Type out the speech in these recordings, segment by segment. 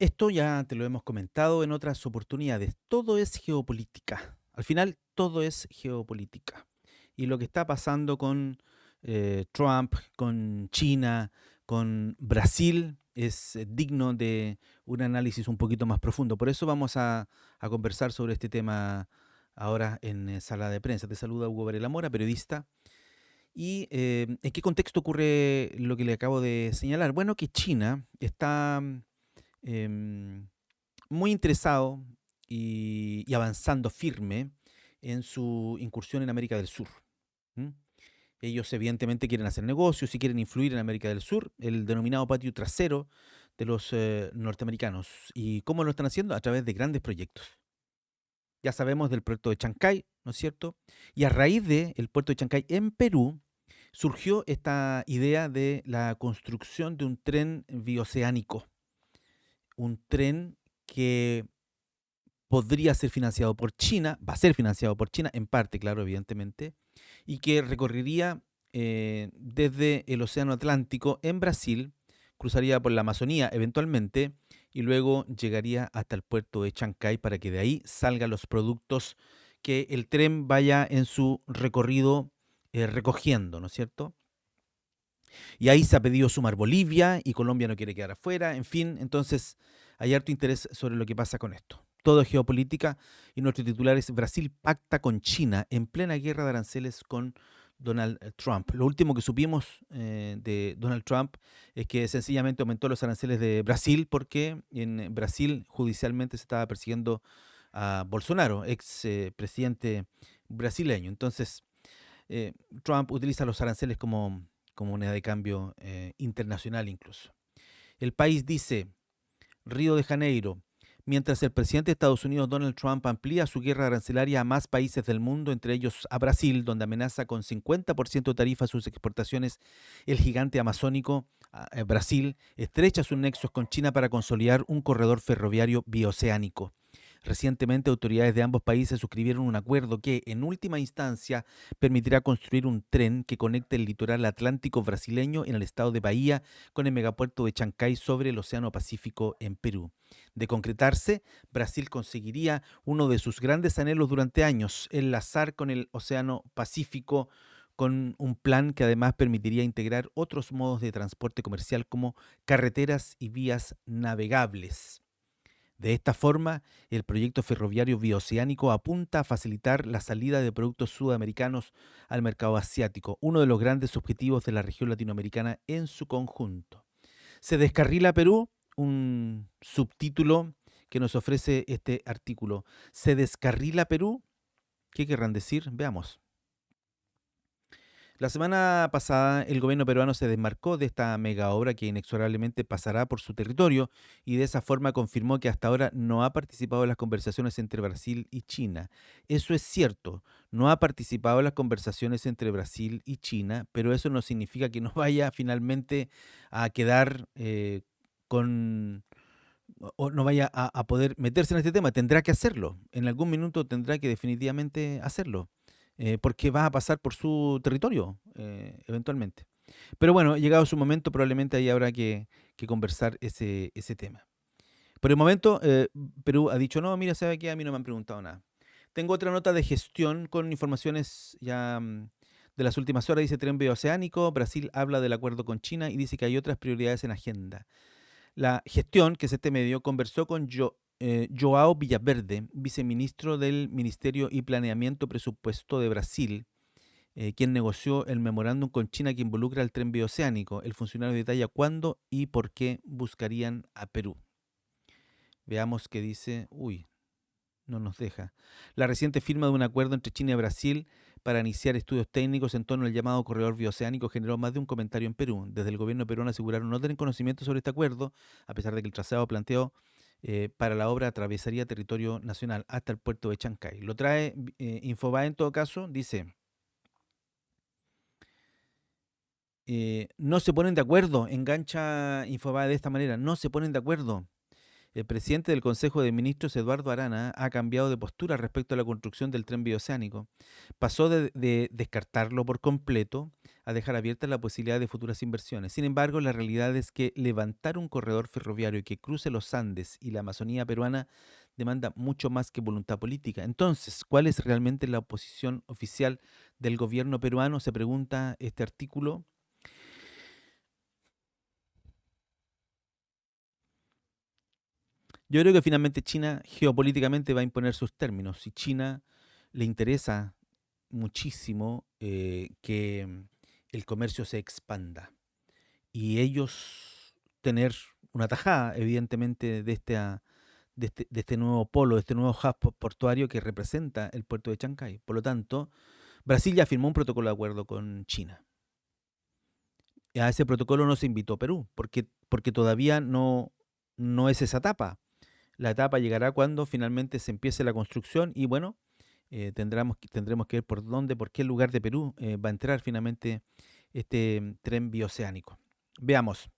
Esto ya te lo hemos comentado en otras oportunidades. Todo es geopolítica. Al final, todo es geopolítica. Y lo que está pasando con Trump, con China, con Brasil, es digno de un análisis un poquito más profundo. Por eso vamos a conversar sobre este tema ahora en Sala de Prensa. Te saluda Hugo Varela Mora, periodista. ¿Y en qué contexto ocurre lo que le acabo de señalar? Bueno, que China está em, muy interesado y avanzando firme en su incursión en América del Sur. ¿M? Ellos evidentemente quieren hacer negocios y quieren influir en América del Sur, el denominado patio trasero de los norteamericanos. ¿Y cómo lo están haciendo? A través de grandes proyectos. Ya sabemos del puerto de Chancay, ¿no es cierto? Y a raíz del puerto de Chancay en Perú surgió esta idea de la construcción de un tren bioceánico, un tren que podría ser financiado por China, va a ser financiado por China, en parte, claro, evidentemente, y que recorrería desde el Océano Atlántico en Brasil, cruzaría por la Amazonía eventualmente, y luego llegaría hasta el puerto de Chancay para que de ahí salgan los productos que el tren vaya en su recorrido recogiendo, ¿no es cierto? Y ahí se ha pedido sumar Bolivia y Colombia no quiere quedar afuera, en fin, entonces hay harto interés sobre lo que pasa con esto. Todo es geopolítica y nuestro titular es Brasil pacta con China en plena guerra de aranceles con Donald Trump. Lo último que supimos de Donald Trump es que sencillamente aumentó los aranceles de Brasil porque en Brasil judicialmente se estaba persiguiendo a Bolsonaro, ex presidente brasileño. Entonces, eh, Trump utiliza los aranceles como moneda de cambio internacional incluso. El país dice, Río de Janeiro, mientras el presidente de Estados Unidos, Donald Trump, amplía su guerra arancelaria a más países del mundo, entre ellos a Brasil, donde amenaza con 50% de tarifa sus exportaciones, el gigante amazónico, Brasil, estrecha sus nexos con China para consolidar un corredor ferroviario bioceánico. Recientemente, autoridades de ambos países suscribieron un acuerdo que, en última instancia, permitirá construir un tren que conecte el litoral atlántico brasileño en el estado de Bahía con el megapuerto de Chancay sobre el Océano Pacífico en Perú. De concretarse, Brasil conseguiría uno de sus grandes anhelos durante años, enlazar con el Océano Pacífico con un plan que además permitiría integrar otros modos de transporte comercial como carreteras y vías navegables. De esta forma, el proyecto ferroviario bioceánico apunta a facilitar la salida de productos sudamericanos al mercado asiático, uno de los grandes objetivos de la región latinoamericana en su conjunto. Se descarrila Perú, un subtítulo que nos ofrece este artículo. ¿Se descarrila Perú? ¿Qué querrán decir? Veamos. La semana pasada el gobierno peruano se desmarcó de esta mega obra que inexorablemente pasará por su territorio y de esa forma confirmó que hasta ahora no ha participado en las conversaciones entre Brasil y China. Eso es cierto, no ha participado en las conversaciones entre Brasil y China, pero eso no significa que no vaya finalmente a quedar con o no vaya a poder meterse en este tema. Tendrá que hacerlo, en algún minuto tendrá que definitivamente hacerlo porque va a pasar por su territorio eventualmente. Pero bueno, llegado su momento, probablemente ahí habrá que conversar ese tema. Por el momento, Perú ha dicho, no, mira, ¿sabe qué? A mí no me han preguntado nada. Tengo otra nota de gestión con informaciones ya de las últimas horas. Dice Tren Oceánico, Brasil habla del acuerdo con China y dice que hay otras prioridades en agenda. La gestión, que es este medio, conversó con Joao Villaverde, viceministro del Ministerio y Planeamiento Presupuesto de Brasil, quien negoció el memorándum con China que involucra el tren bioceánico. El funcionario detalla cuándo y por qué buscarían a Perú. Veamos qué dice. Uy, no nos deja. La reciente firma de un acuerdo entre China y Brasil para iniciar estudios técnicos en torno al llamado corredor bioceánico generó más de un comentario en Perú. Desde el gobierno peruano aseguraron no tener conocimiento sobre este acuerdo, a pesar de que el trazado planteó para la obra atravesaría territorio nacional hasta el puerto de Chancay. Lo trae Infobae en todo caso, dice, no se ponen de acuerdo, engancha Infobae de esta manera, no se ponen de acuerdo. El presidente del Consejo de Ministros, Eduardo Arana, ha cambiado de postura respecto a la construcción del tren bioceánico. Pasó de descartarlo por completo a dejar abierta la posibilidad de futuras inversiones. Sin embargo, la realidad es que levantar un corredor ferroviario que cruce los Andes y la Amazonía peruana demanda mucho más que voluntad política. Entonces, ¿cuál es realmente la posición oficial del gobierno peruano? Se pregunta este artículo. Yo creo que finalmente China geopolíticamente va a imponer sus términos. Si China le interesa muchísimo que el comercio se expanda y ellos tener una tajada, evidentemente, de este nuevo polo, de este nuevo hub portuario que representa el puerto de Chancay. Por lo tanto, Brasil ya firmó un protocolo de acuerdo con China. Y a ese protocolo no se invitó Perú, porque todavía no es esa etapa. La etapa llegará cuando finalmente se empiece la construcción y bueno, tendremos que ver por dónde, por qué lugar de Perú va a entrar finalmente este tren bioceánico. Veamos.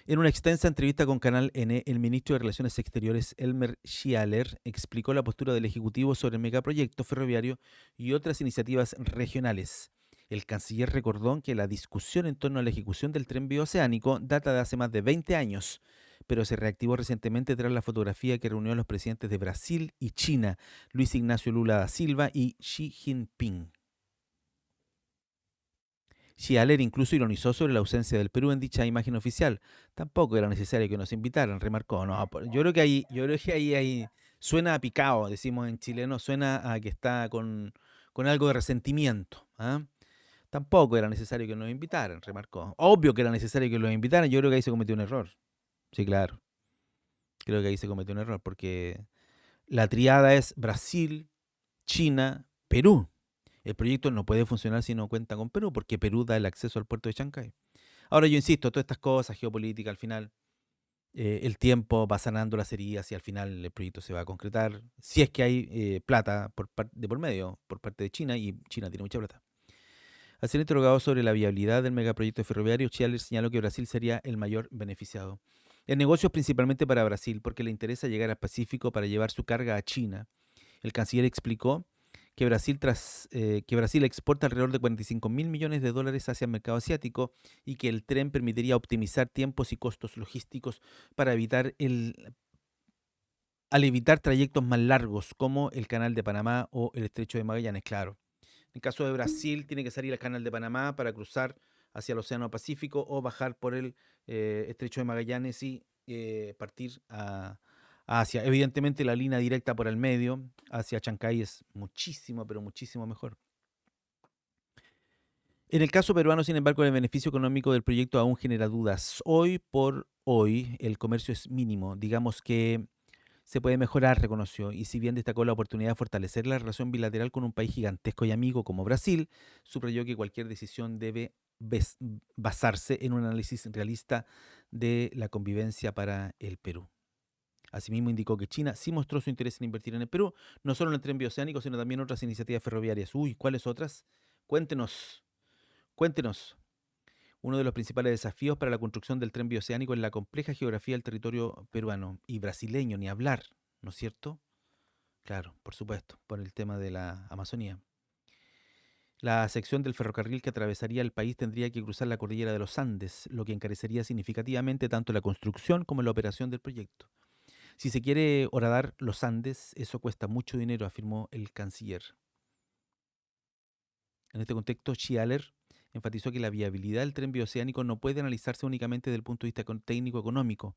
En una extensa entrevista con Canal N, el ministro de Relaciones Exteriores, Elmer Schialer, explicó la postura del Ejecutivo sobre el megaproyecto ferroviario y otras iniciativas regionales. El canciller recordó que la discusión en torno a la ejecución del tren bioceánico data de hace más de 20 años, pero se reactivó recientemente tras la fotografía que reunió a los presidentes de Brasil y China, Luis Ignacio Lula da Silva y Xi Jinping. Schialer incluso ironizó sobre la ausencia del Perú en dicha imagen oficial. Tampoco era necesario que nos invitaran, remarcó. No, yo creo que ahí suena a picado, decimos en chileno, suena a que está con algo de resentimiento. ¿Ah? Tampoco era necesario que nos invitaran, remarcó. Obvio que era necesario que los invitaran, yo creo que ahí se cometió un error. Sí, claro. Creo que ahí se cometió un error porque la triada es Brasil, China, Perú. El proyecto no puede funcionar si no cuenta con Perú, porque Perú da el acceso al puerto de Chancay. Ahora yo insisto, todas estas cosas, geopolítica, al final el tiempo va sanando las heridas y al final el proyecto se va a concretar, si es que hay plata de por medio por parte de China, y China tiene mucha plata. Al ser interrogado sobre la viabilidad del megaproyecto ferroviario, Schialer señaló que Brasil sería el mayor beneficiado. El negocio es principalmente para Brasil, porque le interesa llegar al Pacífico para llevar su carga a China. El canciller explicó que Brasil exporta alrededor de 45 mil millones de dólares hacia el mercado asiático y que el tren permitiría optimizar tiempos y costos logísticos para al evitar trayectos más largos como el Canal de Panamá o el Estrecho de Magallanes, claro. En el caso de Brasil, tiene que salir al Canal de Panamá para cruzar hacia el Océano Pacífico o bajar por el Estrecho de Magallanes y partir a Asia. Evidentemente, la línea directa por el medio hacia Chancay es muchísimo, pero muchísimo mejor. En el caso peruano, sin embargo, el beneficio económico del proyecto aún genera dudas. Hoy por hoy, el comercio es mínimo. Digamos que se puede mejorar, reconoció, y si bien destacó la oportunidad de fortalecer la relación bilateral con un país gigantesco y amigo como Brasil, subrayó que cualquier decisión debe basarse en un análisis realista de la convivencia para el Perú. Asimismo, indicó que China sí mostró su interés en invertir en el Perú, no solo en el tren bioceánico, sino también en otras iniciativas ferroviarias. Uy, ¿cuáles otras? Cuéntenos, cuéntenos. Uno de los principales desafíos para la construcción del tren bioceánico es la compleja geografía del territorio peruano y brasileño, ni hablar, ¿no es cierto? Claro, por supuesto, por el tema de la Amazonía. La sección del ferrocarril que atravesaría el país tendría que cruzar la cordillera de los Andes, lo que encarecería significativamente tanto la construcción como la operación del proyecto. Si se quiere horadar los Andes, eso cuesta mucho dinero, afirmó el canciller. En este contexto, Schialer enfatizó que la viabilidad del tren bioceánico no puede analizarse únicamente desde el punto de vista técnico-económico.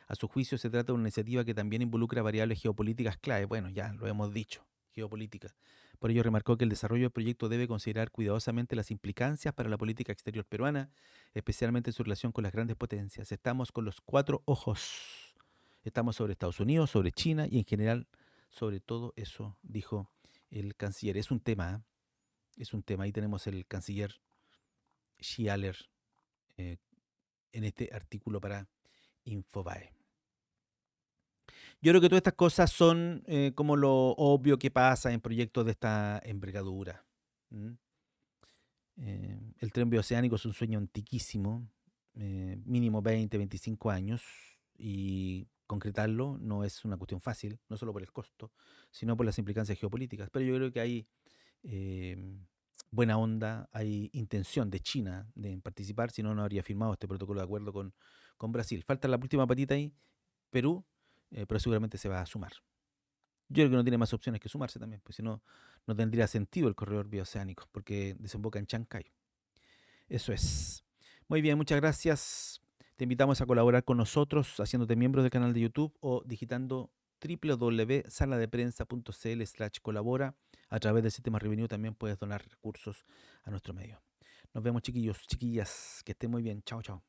A su juicio, se trata de una iniciativa que también involucra variables geopolíticas clave. Bueno, ya lo hemos dicho, geopolítica. Por ello, remarcó que el desarrollo del proyecto debe considerar cuidadosamente las implicancias para la política exterior peruana, especialmente en su relación con las grandes potencias. Estamos con los cuatro ojos. Estamos sobre Estados Unidos, sobre China y en general sobre todo eso, dijo el canciller. Es un tema, ¿eh? Es un tema. Ahí tenemos el canciller Schialer eh, en este artículo para Infobae. Yo creo que todas estas cosas son como lo obvio que pasa en proyectos de esta envergadura. ¿Mm? El tren bioceánico es un sueño antiquísimo, mínimo 20, 25 años. y concretarlo no es una cuestión fácil, no solo por el costo, sino por las implicancias geopolíticas. Pero yo creo que hay eh, buena onda, hay intención de China de participar, si no, no habría firmado este protocolo de acuerdo con Brasil. Falta la última patita ahí, Perú, pero seguramente se va a sumar. Yo creo que no tiene más opciones que sumarse también, pues si no, no tendría sentido el corredor bioceánico, porque desemboca en Chancay. Eso es. Muy bien, muchas gracias. Te invitamos a colaborar con nosotros haciéndote miembro del canal de YouTube o digitando www.saladeprensa.cl/colabora. A través del sistema Revenue también puedes donar recursos a nuestro medio. Nos vemos, chiquillos, chiquillas. Que estén muy bien. Chao, chao.